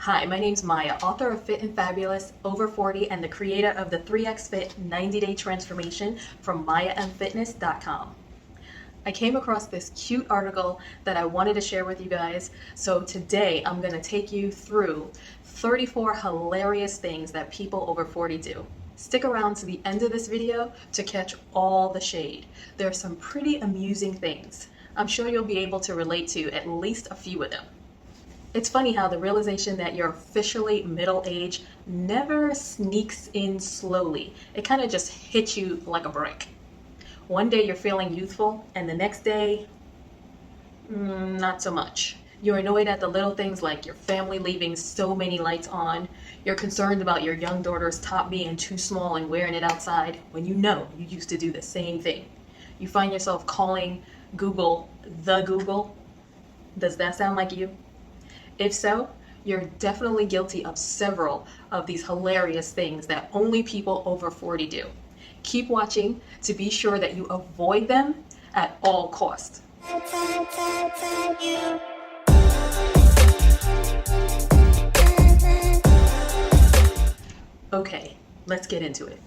Hi, my name's Maya, author of Fit and Fabulous, Over 40, and the creator of the 3X Fit 90-Day Transformation from MayaMFitness.com. I came across this cute article that I wanted to share with you guys, so today I'm going to take you through 34 hilarious things that people over 40 do. Stick around to the end of this video to catch all the shade. There are some pretty amusing things. I'm sure you'll be able to relate to at least a few of them. It's funny how the realization that you're officially middle-aged never sneaks in slowly. It kind of just hits you like a brick. One day you're feeling youthful, and the next day, not so much. You're annoyed at the little things like your family leaving so many lights on. You're concerned about your young daughter's top being too small and wearing it outside when you know you used to do the same thing. You find yourself calling Google the Google. Does that sound like you? If so, you're definitely guilty of several of these hilarious things that only people over 40 do. Keep watching to be sure that you avoid them at all costs. Okay, let's get into it.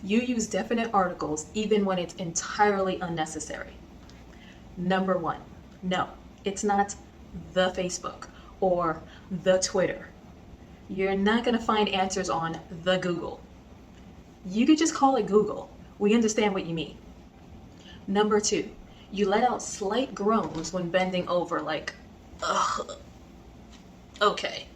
You use definite articles even when it's entirely unnecessary. Number 1, no, it's not the Facebook or the Twitter. You're not going to find answers on the Google. You could just call it Google. We understand what you mean. Number 2, you let out slight groans when bending over like, ugh. Okay,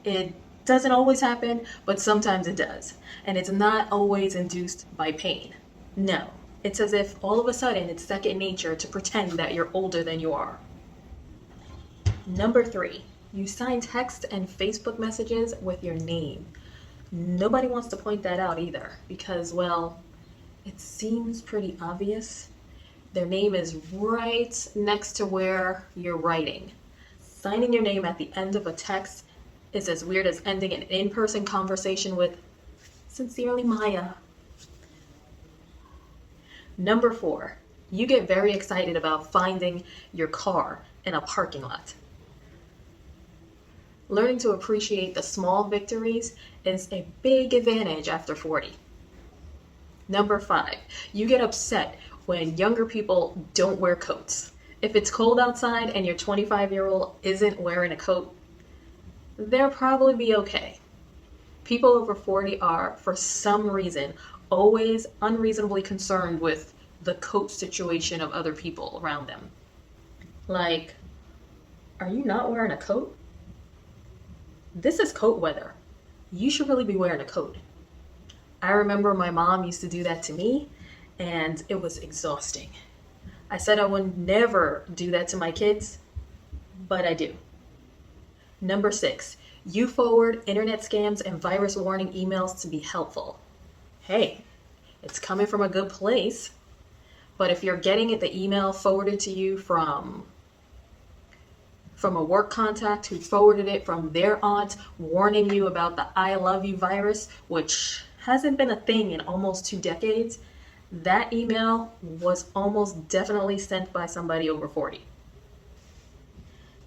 it doesn't always happen, but sometimes it does. And it's not always induced by pain. No, it's as if all of a sudden it's second nature to pretend that you're older than you are. Number 3, you sign text and Facebook messages with your name. Nobody wants to point that out either because, well, it seems pretty obvious. Their name is right next to where you're writing. Signing your name at the end of a text is as weird as ending an in-person conversation with, "Sincerely, Maya." Number 4, you get very excited about finding your car in a parking lot. Learning to appreciate the small victories is a big advantage after 40. Number 5, you get upset when younger people don't wear coats. If it's cold outside and your 25-year-old isn't wearing a coat, they'll probably be okay. People over 40 are, for some reason, always unreasonably concerned with the coat situation of other people around them. Like, are you not wearing a coat? This is coat weather. You should really be wearing a coat. I remember my mom used to do that to me, and it was exhausting. I said I would never do that to my kids, but I do. Number 6, you forward internet scams and virus warning emails to be helpful. Hey, it's coming from a good place, but if you're getting the email forwarded to you from a work contact who forwarded it from their aunt warning you about the I love you virus, which hasn't been a thing in almost 2 decades, that email was almost definitely sent by somebody over 40.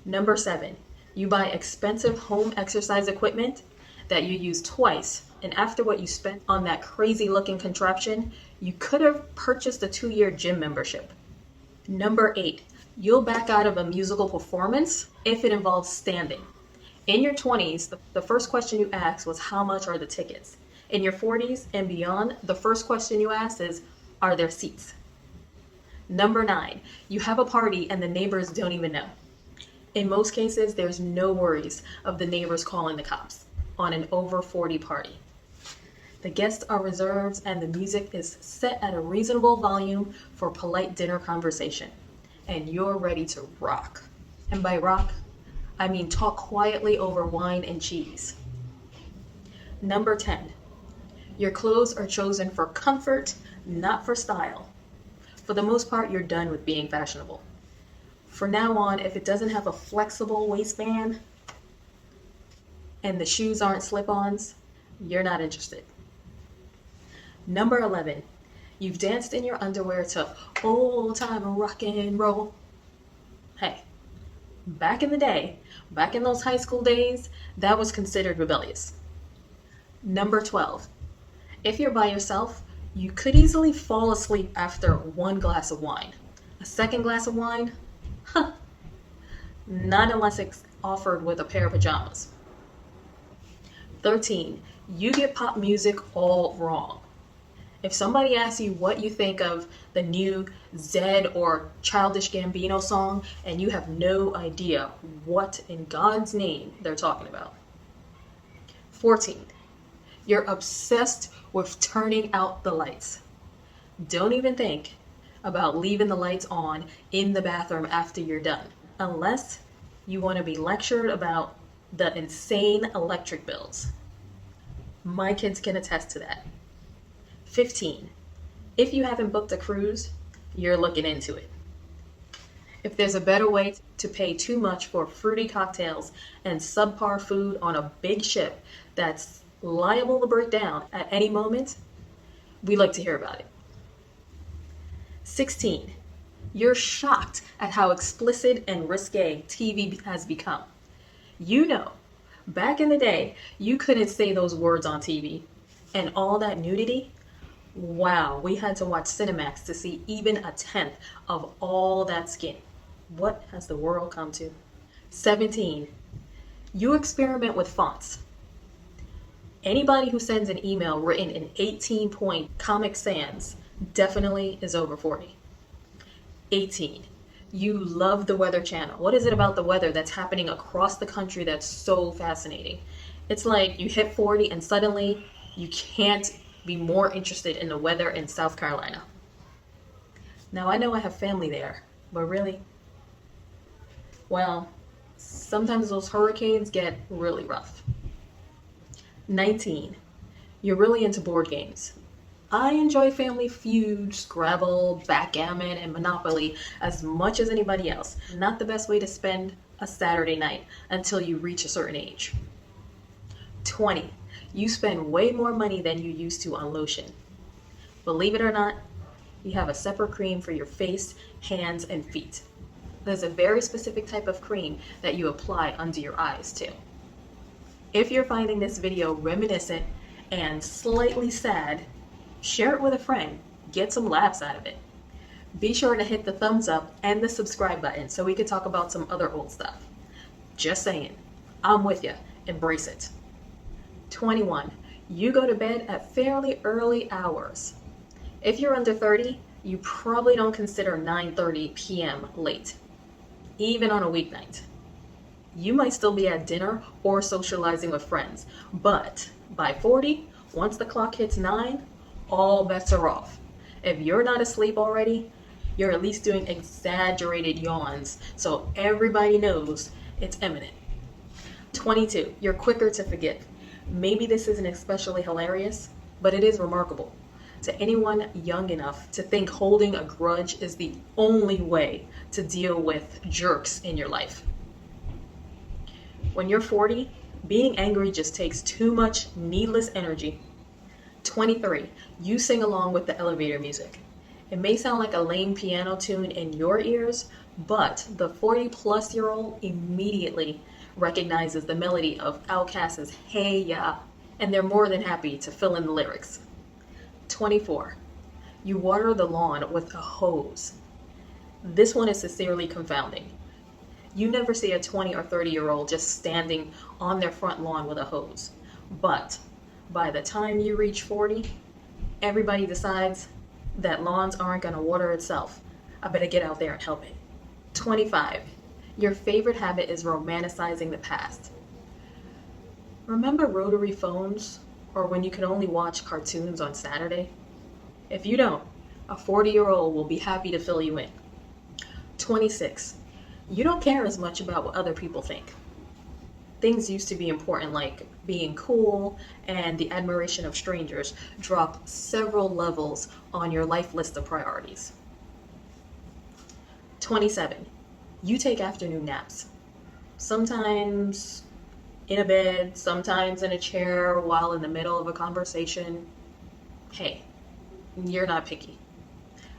Number 7, you buy expensive home exercise equipment that you use twice, and after what you spent on that crazy looking contraption, you could have purchased a 2-year gym membership. Number 8, you'll back out of a musical performance if it involves standing. In your 20s, the first question you asked was, how much are the tickets? In your 40s and beyond, the first question you ask is, are there seats? Number 9, you have a party and the neighbors don't even know. In most cases, there's no worries of the neighbors calling the cops on an over 40 party. The guests are reserved and the music is set at a reasonable volume for polite dinner conversation. And you're ready to rock. And by rock, I mean talk quietly over wine and cheese. Number 10, your clothes are chosen for comfort, not for style. For the most part, you're done with being fashionable. From now on, if it doesn't have a flexible waistband and the shoes aren't slip-ons, you're not interested. Number 11, you've danced in your underwear to old time rock and roll. Hey, back in the day, back in those high school days, That was considered rebellious. Number 12. If you're by yourself, you could easily fall asleep after one glass of wine. A second glass of wine? Huh. Not unless it's offered with a pair of pajamas. 13. You get pop music all wrong. If somebody asks you what you think of the new Zed or Childish Gambino song and you have no idea what in God's name they're talking about. 14. You're obsessed with turning out the lights. Don't even think about leaving the lights on in the bathroom after you're done, unless you want to be lectured about the insane electric bills. My kids can attest to that. 15. If you haven't booked a cruise, you're looking into it. If there's a better way to pay too much for fruity cocktails and subpar food on a big ship that's liable to break down at any moment, we'd like to hear about it. 16. You're shocked at how explicit and risque TV has become. You know, back in the day, you couldn't say those words on TV. And all that nudity? Wow, we had to watch Cinemax to see even a tenth of all that skin. What has the world come to? 17. You experiment with fonts. Anybody who sends an email written in 18-point Comic Sans definitely is over 40. 18. You love the Weather Channel. What is it about the weather that's happening across the country that's so fascinating? It's like you hit 40 and suddenly you can't be more interested in the weather in South Carolina. Now I know I have family there, but really? Well, sometimes those hurricanes get really rough. 19. You're really into board games. I enjoy Family Feud, Scrabble, Backgammon, and Monopoly as much as anybody else. Not the best way to spend a Saturday night until you reach a certain age. 20. You spend way more money than you used to on lotion. Believe it or not, you have a separate cream for your face, hands, and feet. There's a very specific type of cream that you apply under your eyes too. If you're finding this video reminiscent and slightly sad, share it with a friend. Get some laughs out of it. Be sure to hit the thumbs up and the subscribe button so we can talk about some other old stuff. Just saying, I'm with you. Embrace it. 21. You go to bed at fairly early hours. If you're under 30, you probably don't consider 9:30 p.m. late, even on a weeknight. You might still be at dinner or socializing with friends, but by 40, once the clock hits 9, all bets are off. If you're not asleep already, you're at least doing exaggerated yawns, so everybody knows it's imminent. 22. You're quicker to forgive. Maybe this isn't especially hilarious, but it is remarkable to anyone young enough to think holding a grudge is the only way to deal with jerks in your life. When you're 40, being angry just takes too much needless energy. 23. You sing along with the elevator music. It may sound like a lame piano tune in your ears, but the 40-plus-year-old immediately recognizes the melody of Outkast's Hey Ya, and they're more than happy to fill in the lyrics. 24. You water the lawn with a hose. This one is sincerely confounding. You never see a 20 or 30-year-old just standing on their front lawn with a hose. But by the time you reach 40, everybody decides that lawns aren't going to water itself. I better get out there and help it. 25. Your favorite habit is romanticizing the past. Remember rotary phones, or when you could only watch cartoons on Saturday? If you don't, a 40-year-old will be happy to fill you in. 26. You don't care as much about what other people think. Things used to be important like being cool and the admiration of strangers drop several levels on your life list of priorities. 27. You take afternoon naps. Sometimes in a bed, sometimes in a chair while in the middle of a conversation. Hey, you're not picky.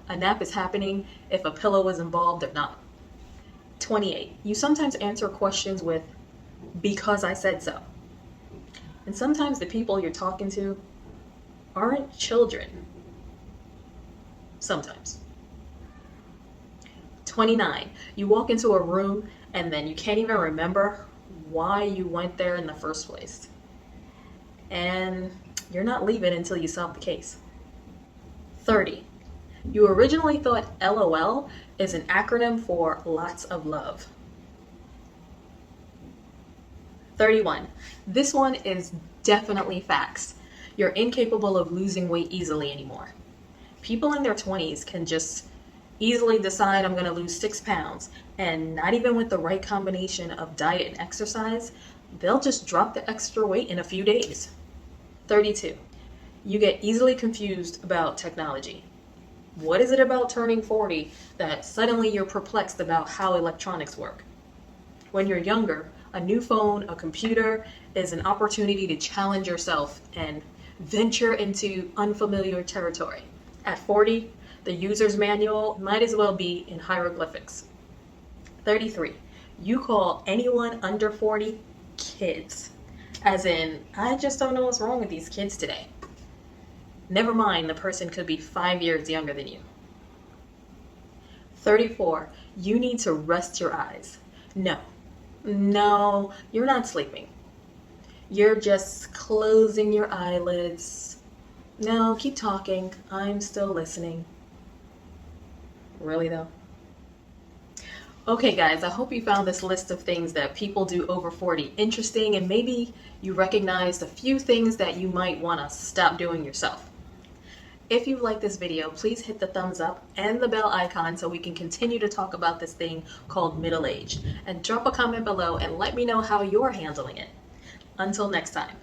A nap is happening if a pillow is involved or not. 28. You sometimes answer questions with, because I said so. And sometimes the people you're talking to aren't children. Sometimes. 29. You walk into a room and then you can't even remember why you went there in the first place. And you're not leaving until you solve the case. 30. You originally thought LOL is an acronym for lots of love. 31. This one is definitely facts. You're incapable of losing weight easily anymore. People in their 20s can just easily decide I'm going to lose 6 pounds, and not even with the right combination of diet and exercise, they'll just drop the extra weight in a few days. 32. You get easily confused about technology. What is it about turning 40 that suddenly you're perplexed about how electronics work? When you're younger, a new phone, a computer is an opportunity to challenge yourself and venture into unfamiliar territory. At 40, the user's manual might as well be in hieroglyphics. 33. You call anyone under 40 kids. As in, I just don't know what's wrong with these kids today. Never mind, the person could be 5 years younger than you. 34. You need to rest your eyes. No, you're not sleeping. You're just closing your eyelids. No, keep talking. I'm still listening. Really though? Okay guys, I hope you found this list of things that people do over 40 interesting, and maybe you recognized a few things that you might want to stop doing yourself. If you like this video, please hit the thumbs up and the bell icon so we can continue to talk about this thing called middle age. And drop a comment below and let me know how you're handling it. Until next time.